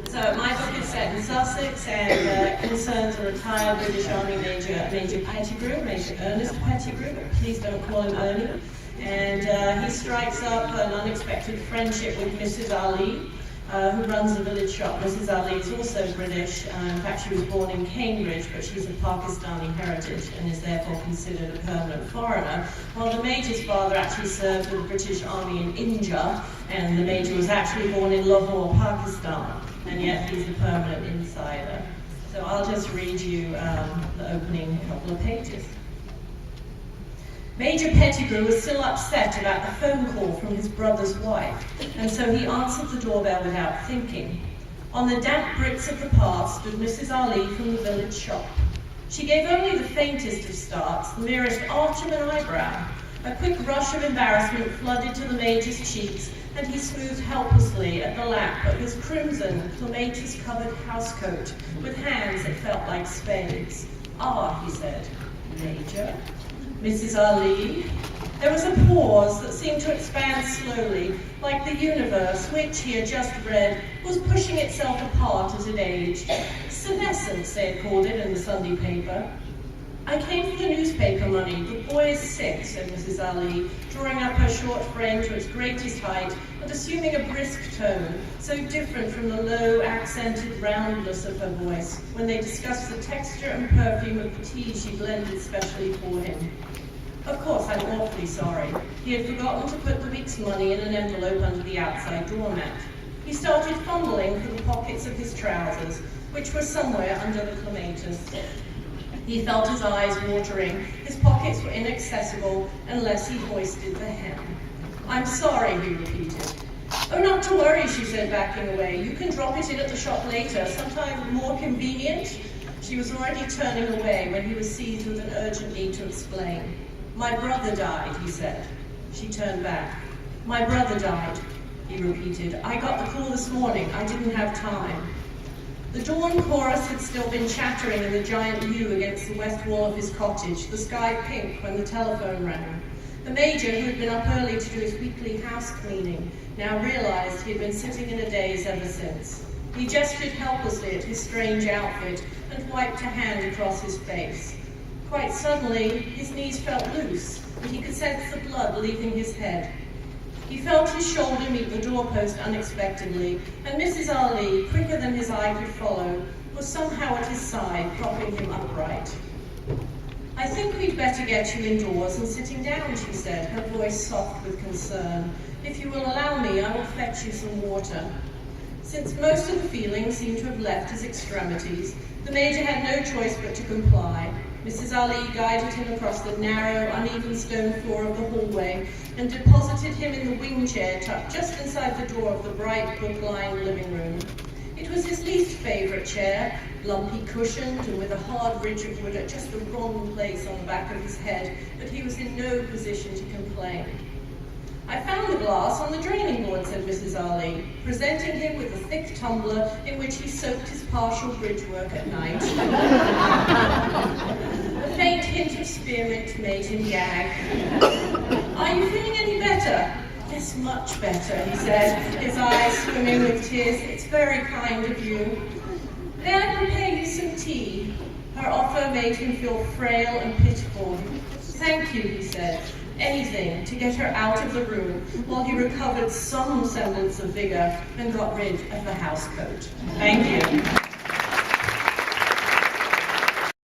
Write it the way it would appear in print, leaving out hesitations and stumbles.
So my book is set in Sussex and concerns a retired British Army Major Pettigrew, Major Ernest Pettigrew, but please don't call him Ernie. And he strikes up an unexpected friendship with Mrs. Ali, who runs the village shop. Mrs. Ali is also British. In fact, she was born in Cambridge, but she's of Pakistani heritage and is therefore considered a permanent foreigner. While the Major's father actually served with the British Army in India, and the Major was actually born in Lahore, Pakistan, and yet he's a permanent insider. So I'll just read you the opening couple of pages. Major Pettigrew was still upset about the phone call from his brother's wife, and so he answered the doorbell without thinking. On the damp bricks of the path stood Mrs. Ali from the village shop. She gave only the faintest of starts, the merest arch of an eyebrow. A quick rush of embarrassment flooded to the Major's cheeks, and he smoothed helplessly at the lap of his crimson, clematis-covered housecoat, with hands that felt like spades. "Ah," he said. "Major? Mrs. Ali?" There was a pause that seemed to expand slowly, like the universe, which, he had just read, was pushing itself apart as it aged. Senescence, they had called it in the Sunday paper. "I came for the newspaper money. The boy is sick," said Mrs. Ali, drawing up her short frame to its greatest height and assuming a brisk tone, so different from the low, accented roundness of her voice when they discussed the texture and perfume of the tea she blended specially for him. "Of course, I'm awfully sorry." He had forgotten to put the week's money in an envelope under the outside doormat. He started fumbling for the pockets of his trousers, which were somewhere under the clematis. He felt his eyes watering, his pockets were inaccessible unless he hoisted the hem. "I'm sorry," he repeated. "Oh, not to worry," she said, backing away. "You can drop it in at the shop later, sometime more convenient." She was already turning away when he was seized with an urgent need to explain. "My brother died," he said. She turned back. "My brother died," he repeated. "I got the call this morning. I didn't have time." The dawn chorus had still been chattering in the giant yew against the west wall of his cottage, the sky pink when the telephone rang. The Major, who had been up early to do his weekly house cleaning, now realized he had been sitting in a daze ever since. He gestured helplessly at his strange outfit and wiped a hand across his face. Quite suddenly, his knees felt loose, and he could sense the blood leaving his head. He felt his shoulder meet the doorpost unexpectedly, and Mrs. Ali, quicker than his eye could follow, was somehow at his side, propping him upright. "I think we'd better get you indoors and sitting down," she said, her voice soft with concern. "If you will allow me, I will fetch you some water." Since most of the feeling seemed to have left his extremities, the Major had no choice but to comply. Mrs. Ali guided him across the narrow, uneven stone floor of the hallway and deposited him in the wing chair tucked just inside the door of the bright, book-lined living room. It was his least favourite chair, lumpy cushioned and with a hard ridge of wood at just the wrong place on the back of his head, but he was in no position to complain. "I found the glass on the draining board," said Mrs. Ali, presenting him with a thick tumbler in which he soaked his partial bridge work at night. A faint hint of spearmint made him gag. "Are you feeling any better?" "Yes, much better," he said, his eyes swimming with tears. "It's very kind of you." "May I prepare you some tea?" Her offer made him feel frail and pitiful. "Thank you," he said. Anything to get her out of the room while he recovered some semblance of vigor and got rid of the housecoat. Thank you.